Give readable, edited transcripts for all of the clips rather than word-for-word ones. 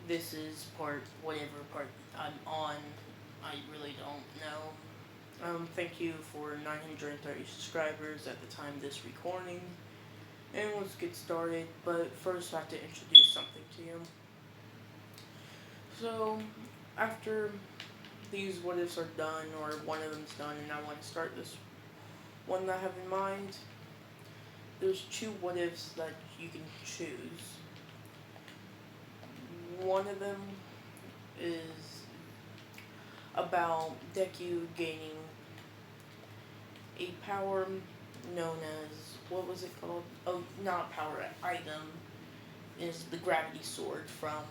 This is whatever part I'm on. I really don't know. Thank you for 930 subscribers at the time of this recording. And let's get started, but first I have to introduce something to you. So, after these what ifs are done, or one of them's done, and I want to start this one that I have in mind, there's two what ifs that you can choose. One of them is about Deku gaining a power known as, what was it called? Oh, not power, item is the gravity sword from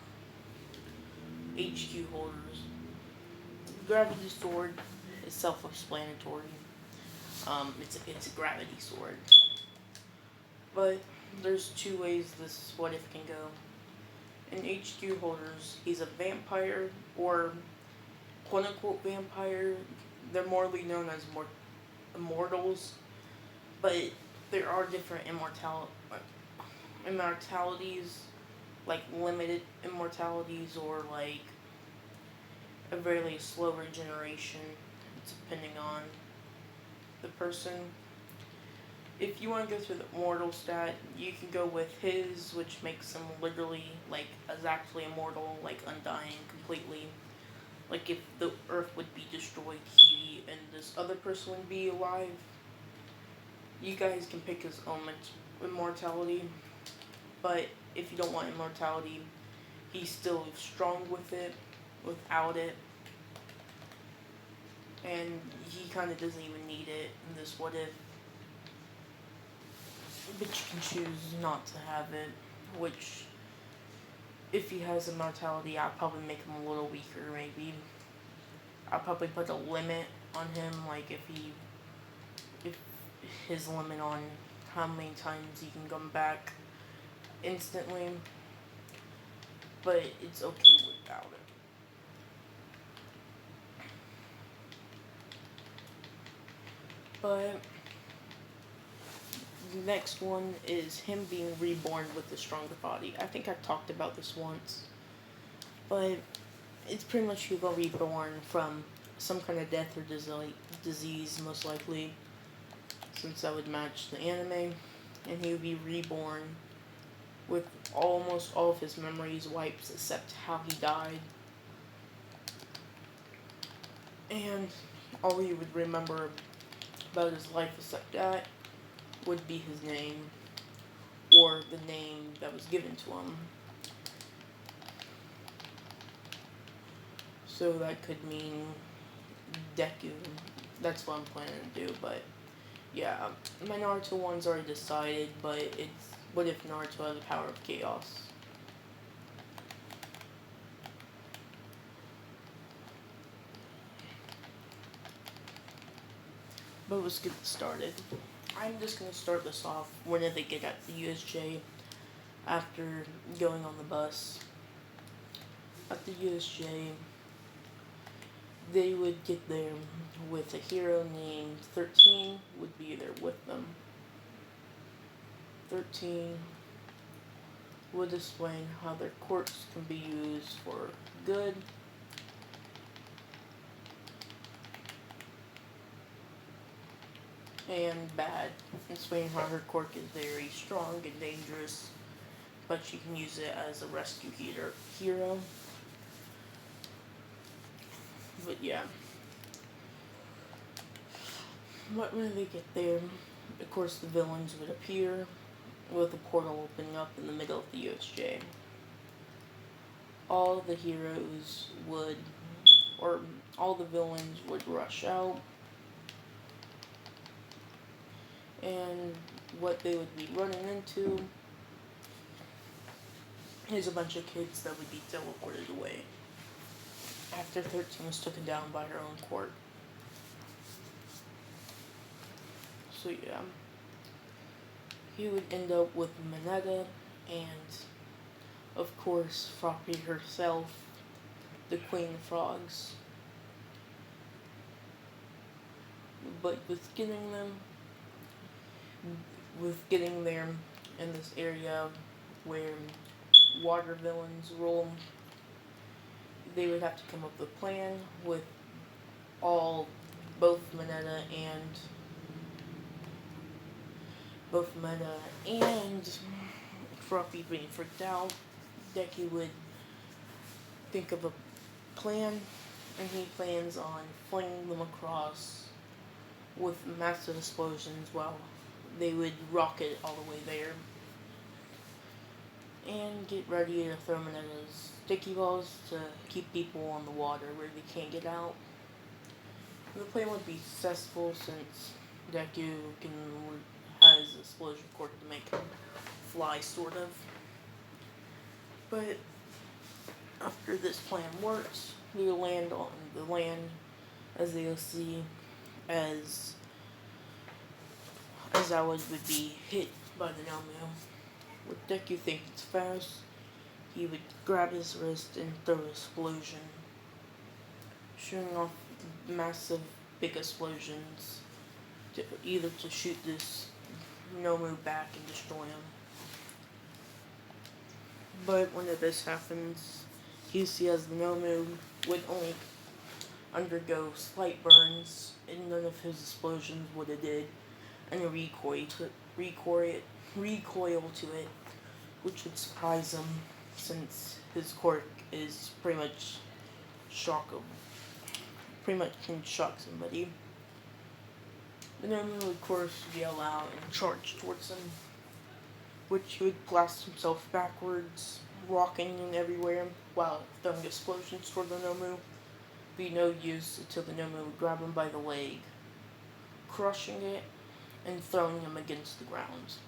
HQ holders. The gravity sword is self-explanatory. It's a gravity sword, but there's two ways this what if can go. In HQ holders, he's a vampire or quote unquote vampire. They're morally known as immortals, but there are different immortalities, like limited immortalities or like a very slow regeneration, depending on the person. If you want to go through the immortal stat, you can go with his, which makes him literally like exactly immortal, like undying completely. Like if the Earth would be destroyed, he and this other person would be alive. You guys can pick his own immortality, but if you don't want immortality, he's still strong with it, without it, and he kind of doesn't even need it in this what if. But you can choose not to have it, which, if he has immortality, I'll probably make him a little weaker, maybe. I'll probably put a limit on him, like if his limit on how many times he can come back instantly, but it's okay without it. But the next one is him being reborn with a stronger body. I think I talked about this once, but it's pretty much you go reborn from some kind of death or disease, most likely, since that would match the anime, and he would be reborn with almost all of his memories wiped except how he died, and all he would remember about his life except that would be his name or the name that was given to him. So that could mean Deku. That's what I'm planning to do, but yeah, my Naruto one's already decided, but it's what if Naruto has the power of chaos? But let's get started. I'm just gonna start this off whenever they get at the USJ after going on the bus. At the USJ, they would get there with a hero named 13 would be there with them. 13 would explain how their quirks can be used for good and bad. Explain how her quirk is very strong and dangerous, but she can use it as a rescue hero. But yeah, but when they get there, of course the villains would appear with a portal opening up in the middle of the USJ. All the heroes would, or all the villains would rush out, and what they would be running into is a bunch of kids that would be teleported away after 13 was taken down by her own quirk. So yeah, he would end up with Mineta and, of course, Froppy herself, the Queen of Frogs. But with getting there in this area where water villains rule, they would have to come up with a plan with all both Mineta and Fluffy being freaked out. Deku would think of a plan, and he plans on flinging them across with massive explosions while they would rocket all the way there. And get ready to throw Mineta's sticky balls to keep people on the water where they can't get out. The plan would be successful since Deku has explosion quirk to make him fly, sort of. But after this plan works, we will land on the land, as they'll see, as Azawa would be hit by the Nomu. With Deku thinking it's fast, he would grab his wrist and throw an explosion, shooting off massive big explosions to shoot this Nomu back and destroy him. But when this happens, you see as the Nomu would only undergo slight burns, and none of his explosions would have did any recoil to it, which would surprise him since his quirk is pretty much can shock somebody. The Nomu would, of course, yell out and charge towards him, which he would blast himself backwards, rocking everywhere while throwing explosions toward the Nomu. Be no use until the Nomu would grab him by the leg, crushing it and throwing him against the ground.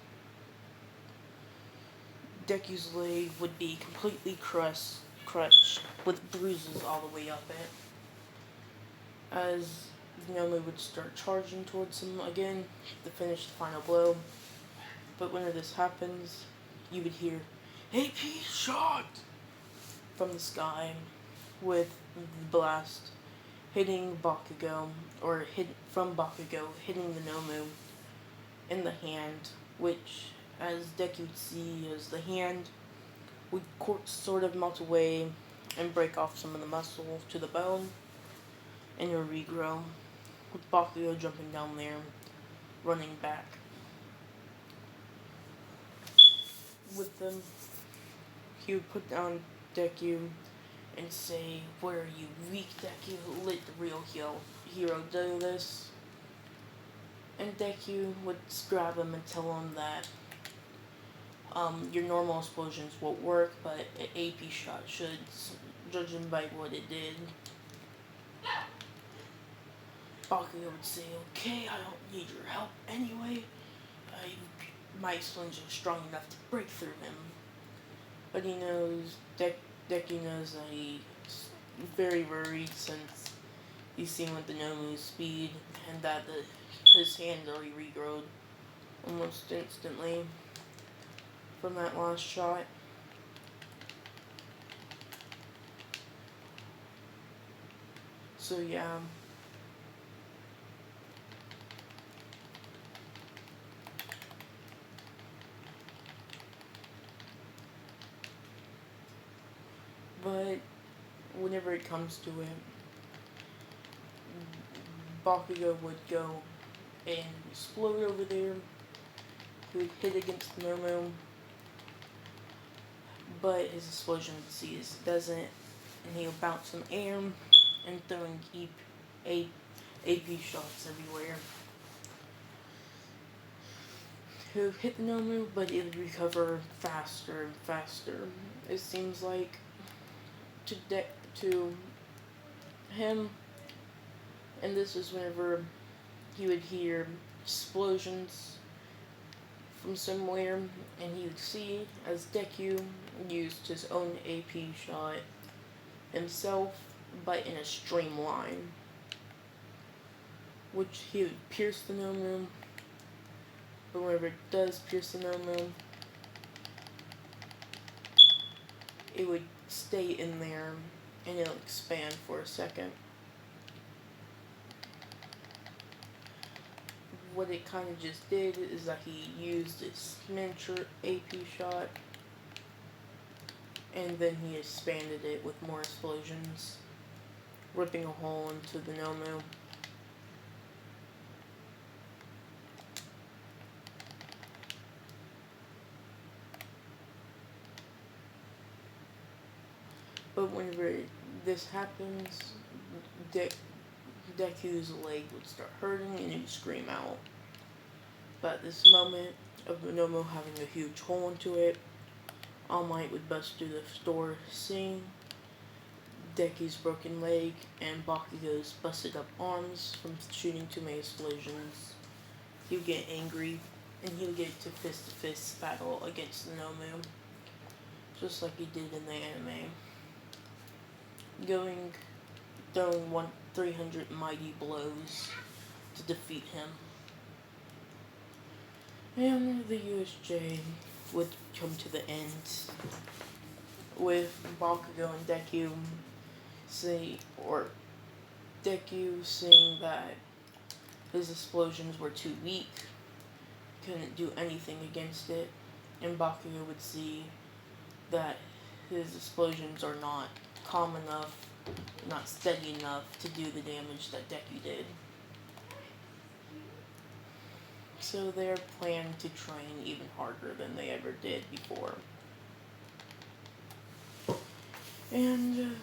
Deku's leg would be completely crushed with bruises all the way up it, as the Nomu would start charging towards him again to finish the final blow. But when this happens, you would hear AP shot from the sky, with the blast hitting Bakugo, from Bakugo hitting the Nomu in the hand, which, as Deku would see, as the hand would sort of melt away and break off some of the muscle to the bone, and it would regrow, with Bakugo jumping down there, running back. With them, he would put down Deku and say, "Where are you, weak Deku? Let the real hero do this." And Deku would grab him and tell him that your normal explosions won't work, but an AP shot should, judging by what it did. Bakugo would say, "Okay, I don't need your help anyway. My explosions are strong enough to break through him." But he knows, Deku knows that he's very worried since he's seen with the Nomu's speed, and that his hand already regrowed almost instantly from that last shot. So yeah. But whenever it comes to it, Bakugo would go and explode over there. He would hit against the Nomu, but his explosion doesn't, and he'll bounce in the air and throwing AP shots everywhere. He'll hit the Nomu, but it would recover faster and faster. It seems like to him, and this is whenever he would hear explosions from somewhere, and he would see as Deku used his own AP shot himself, but in a streamline, which he would pierce the Nomu. But whenever it does pierce the Nomu, it would stay in there and it'll expand for a second. What it kind of just did is that he used its miniature AP shot and then he expanded it with more explosions, ripping a hole into the Nomu. But whenever this happens, Deku's leg would start hurting and he'd scream out. But at this moment of the Nomu having a huge hole into it, All Might would bust through the door, seeing Deku's broken leg and Bakugo's busted up arms from shooting too many explosions. He would get angry and he would get to fist battle against the Nomu, just like he did in the anime. Throwing 300 mighty blows to defeat him. And the USJ would come to the end with Bakugo and Deku seeing that his explosions were too weak, couldn't do anything against it, and Bakugo would see that his explosions are not calm enough, not steady enough to do the damage that Deku did. So they're planning to train even harder than they ever did before. And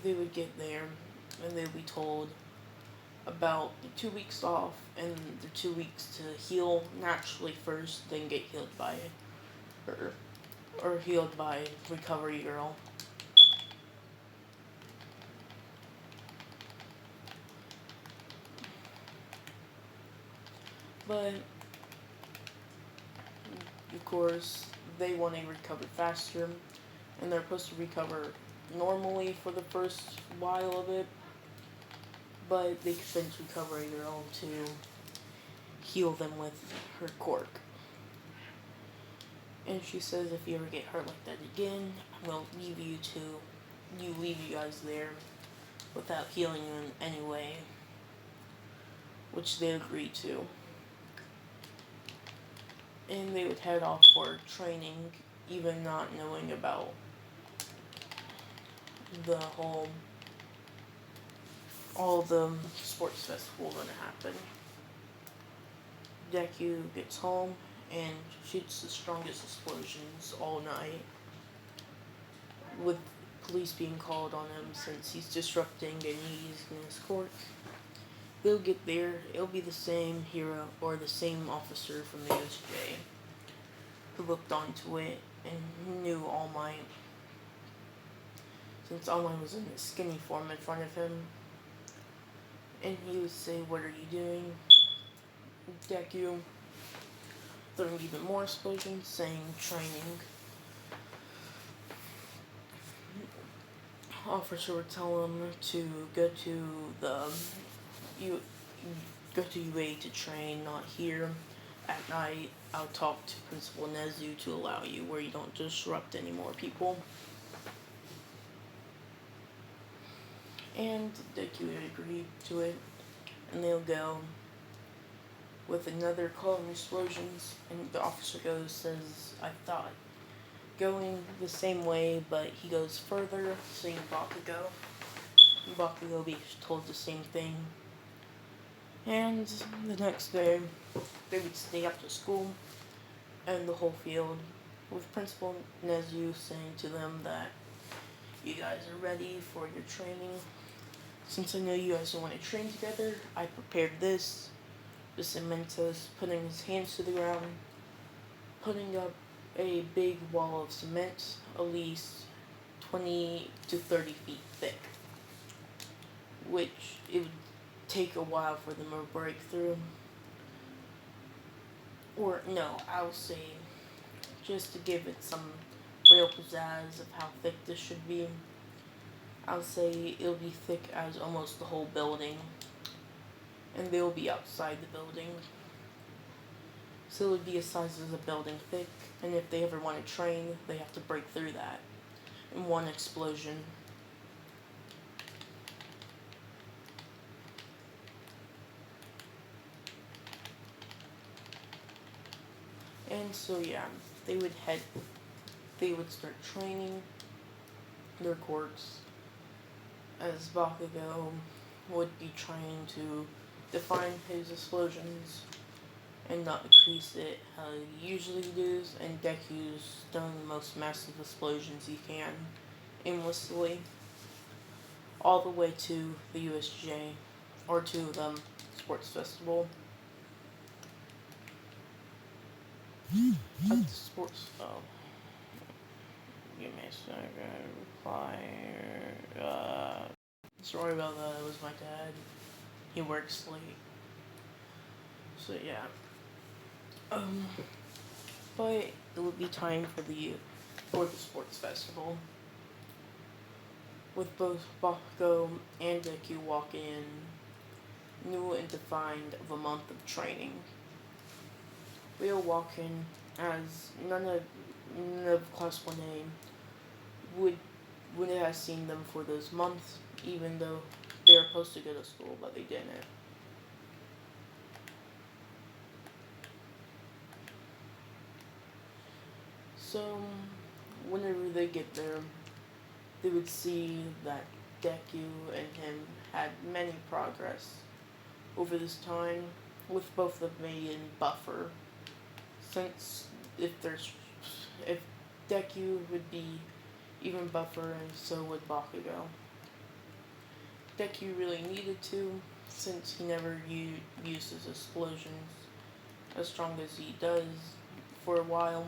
they would get there, and they'd be told about the 2 weeks off, and the 2 weeks to heal naturally first, then get healed by her, or healed by Recovery Girl. But, of course, they want to recover faster, and they're supposed to recover normally for the first while of it, but they convince Recovery Girl to heal them with her quirk. And she says, if you ever get hurt like that again, I'm going to leave you guys there without healing you in any way, which they agree to. And they would head off for training, even not knowing about all the sports festival gonna happen. Deku gets home and shoots the strongest explosions all night, with police being called on him since he's disrupting and using his quirk. They'll get there, it'll be the same hero or the same officer from the OSJ who looked onto it and knew All Might, since All Might was in his skinny form in front of him. And he would say, what are you doing? Deku, throwing even more explosions, saying training. Officer would tell him to go to UA to train, not here. At night, I'll talk to Principal Nezu to allow you, where you don't disrupt any more people. And Deku would agree to it, and they'll go with another call of explosions, and the officer says, I thought going the same way, but he goes further, seeing Bakugo. Bakugo be told the same thing. And the next day, they would stay after school and the whole field, with Principal Nezu saying to them that you guys are ready for your training. Since I know you guys want to train together, I prepared this. The Cementos, putting his hands to the ground, putting up a big wall of cement, at least 20 to 30 feet thick, which it would take a while for them to break through. Or no, I'll say, just to give it some real pizzazz of how thick this should be, I'll say it'll be thick as almost the whole building, and they'll be outside the building. So it would be a size of the building thick, and if they ever want to train, they have to break through that in one explosion. And so yeah, they they would start training their quirks, as Bakugo would be trying to define his explosions and not decrease it how he usually does, and Deku's throwing the most massive explosions he can aimlessly all the way to the USJ or to the sports festival. At the sports give me a second. Reply. Sorry about that. It was my dad. He works late. So yeah. But it would be time for the sports festival, with both Bakugo and Deku walking in new and defined of a month of training. We are walking as none of Class 1A would have seen them for those months, even though they were supposed to go to school, but they didn't. So, whenever they get there, they would see that Deku and him had many progress over this time, with both of them being buffer. Since if Deku would be even buffer, and so would Bakugo. Deku really needed to, since he never uses explosions as strong as he does for a while.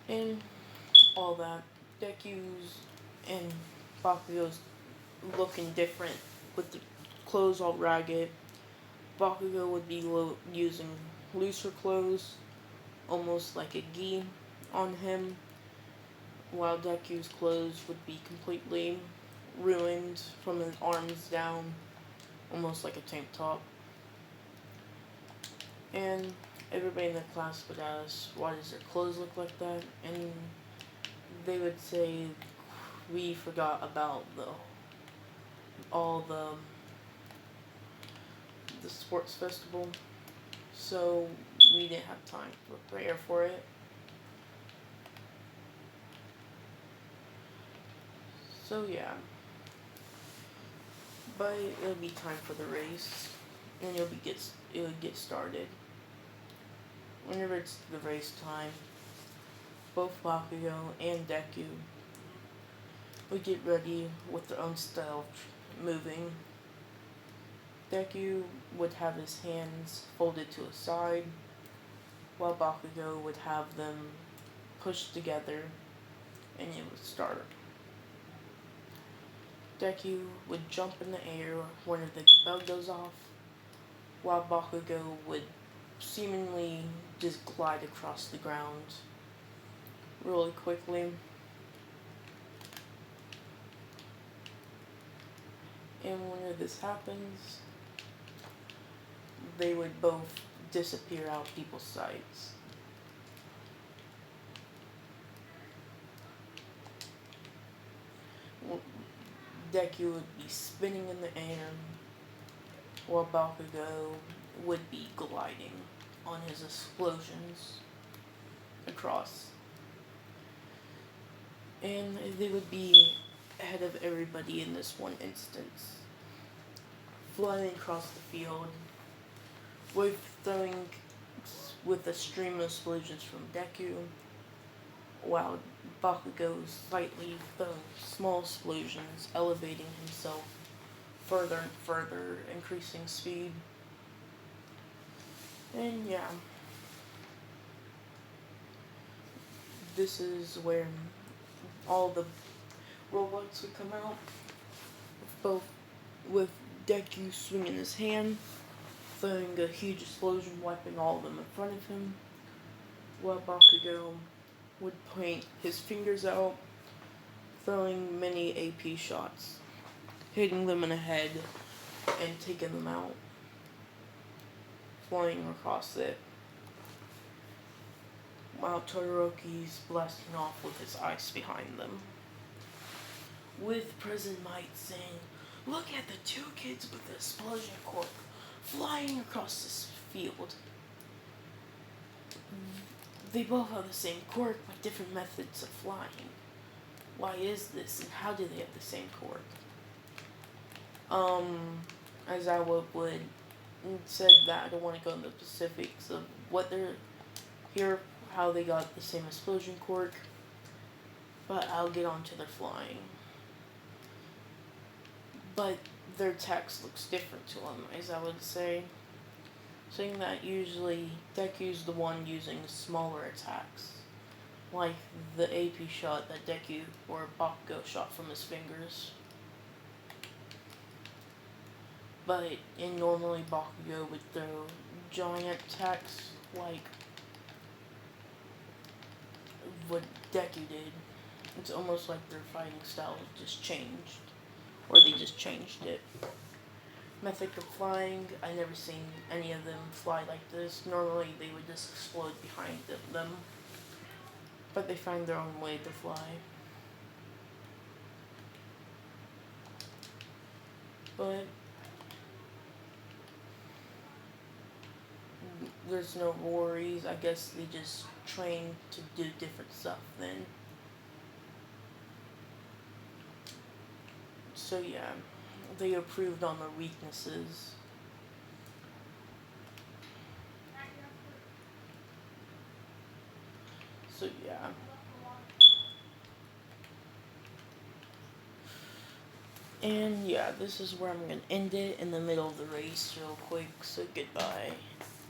And all that. Deku's and Bakugo's looking different with the clothes all ragged. Bakugo would be using looser clothes, almost like a gi on him, while Deku's clothes would be completely ruined from his arms down, almost like a tank top. And everybody in the class would ask, why does their clothes look like that? And they would say, we forgot about all the sports festival, so we didn't have time to prepare for it. So yeah, but it'll be time for the race, and it'll get started. Whenever it's the race time, both Bakugo and Deku would get ready with their own style of moving. Deku would have his hands folded to his side, while Bakugo would have them pushed together, and it would start. Deku would jump in the air when the bell goes off, while Bakugo would seemingly just glide across the ground really quickly. And whenever this happens, they would both disappear out people's sights. Deku would be spinning in the air, while Bakugo would be gliding on his explosions across. And they would be ahead of everybody in this one instance, flying across the field with a stream of explosions from Deku, while Bakugo slightly throwing small explosions, elevating himself further and further, increasing speed. And yeah, this is where all the robots would come out, both with Deku swinging his hand, throwing a huge explosion, wiping all of them in front of him, while Bakugo would point his fingers out, throwing many AP shots, hitting them in the head and taking them out, flying across it, while Todoroki's blasting off with his ice behind them, with President Might saying, "Look at the two kids with the explosion quirk flying across this field." They both have the same quirk, but different methods of flying. Why is this, and how do they have the same quirk? As I would said that I don't want to go into the specifics of what they're here, how they got the same explosion quirk, but I'll get on to their flying. But their text looks different to them, as I would say. Saying that usually Deku's the one using smaller attacks, like the AP shot that Deku or Bakugo shot from his fingers. But normally Bakugo would throw giant attacks like what Deku did. It's almost like their fighting style just changed, or they just changed it. Method of flying, I never seen any of them fly like this. Normally they would just explode behind them, but they find their own way to fly. But there's no worries. I guess they just train to do different stuff then. So yeah, they improved on their weaknesses. So yeah. And yeah, this is where I'm gonna end it in the middle of the race real quick, so goodbye.